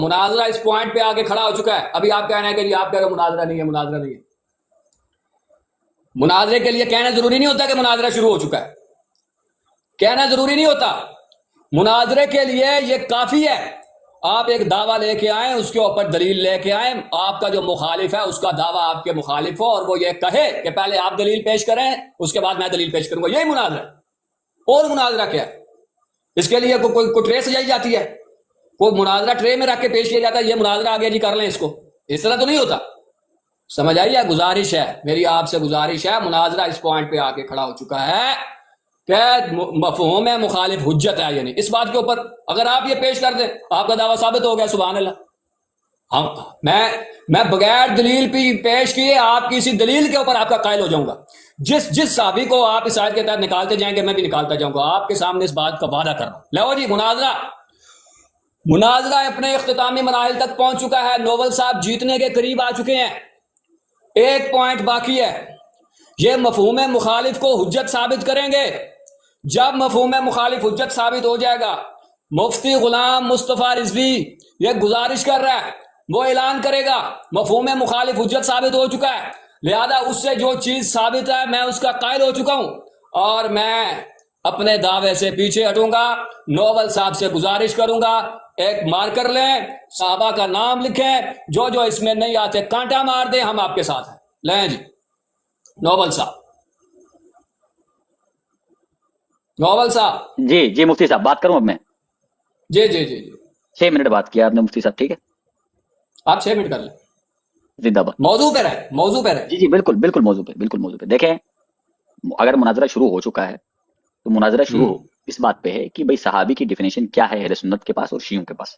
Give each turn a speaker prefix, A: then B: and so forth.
A: مناظرہ اس پوائنٹ پہ آگے کھڑا ہو چکا ہے. ابھی آپ کہنا ہے کہ جی آپ کہہ رہے ہو مناظرہ نہیں ہے، مناظرہ نہیں ہے. مناظرے کے لیے کہنا ضروری نہیں ہوتا کہ مناظرہ شروع ہو چکا ہے، کہنا ضروری نہیں ہوتا. مناظرے کے لیے یہ کافی ہے آپ ایک دعویٰ لے کے آئیں، اس کے اوپر دلیل لے کے آئیں، آپ کا جو مخالف ہے اس کا دعویٰ آپ کے مخالف ہو اور وہ یہ کہے کہ پہلے آپ دلیل پیش کریں اس کے بعد میں دلیل پیش کروں گا. یہی مناظرہ ہے. اور مناظرہ کیا ہے؟ اس کے لیے کوئی ٹرے سجائی جاتی ہے، کوئی مناظرہ ٹرے میں رکھ کے پیش کیا جاتا ہے، یہ مناظرہ آگے جی کر لیں اس کو. اس طرح تو نہیں ہوتا. سمجھ آئیے؟ گزارش ہے میری آپ سے، گزارش ہے. مناظرہ اس پوائنٹ پہ آ کے کھڑا ہو چکا ہے کہ مفہوم مخالف حجت ہے، یعنی اس بات کے اوپر اگر آپ یہ پیش کر دیں آپ کا دعویٰ ثابت ہو گیا. سبحان اللہ. میں بغیر دلیل پیش کیے آپ کی اسی دلیل کے اوپر آپ کا قائل ہو جاؤں گا. جس صحابی کو آپ اس آیت کے تحت نکالتے جائیں گے میں بھی نکالتا جاؤں گا. آپ کے سامنے اس بات کا وعدہ کر رہا ہوں. لو جی مناظرہ اپنے اختتامی مراحل تک پہنچ چکا ہے. نوبل صاحب جیتنے کے قریب آ چکے ہیں. ایک پوائنٹ باقی ہے. یہ مفہوم مخالف کو حجت ثابت کریں گے. جب مفہوم مخالف حجت ثابت ہو جائے گا، مفتی غلام مصطفیٰ رضوی یہ گزارش کر رہا ہے، وہ اعلان کرے گا مفہوم مخالف حجت ثابت ہو چکا ہے، لہذا اس سے جو چیز ثابت ہے میں اس کا قائل ہو چکا ہوں اور میں اپنے دعوے سے پیچھے ہٹوں گا. نوبل صاحب سے گزارش کروں گا ایک مارکر لیں، صحابہ کا نام لکھیں، جو اس میں نہیں آتے کانٹا مار دیں، ہم آپ کے ساتھ ہیں. لیں جی نوبل صاحب.
B: جی مفتی صاحب بات کروں اب میں؟
A: جی
B: 6 منٹ بات کیا آپ نے مفتی صاحب، ٹھیک ہے
A: آپ 6 منٹ کر لیں.
B: زندہ باد.
A: موضوع پہ رہے.
B: جی بالکل موضوع پہ. دیکھیں اگر مناظرہ شروع ہو چکا ہے تو مناظرہ شروع اس بات پہ ہے کہ بھئی صحابی کی ڈیفینیشن کیا ہے اہل سنت کے پاس اور شیعوں کے پاس.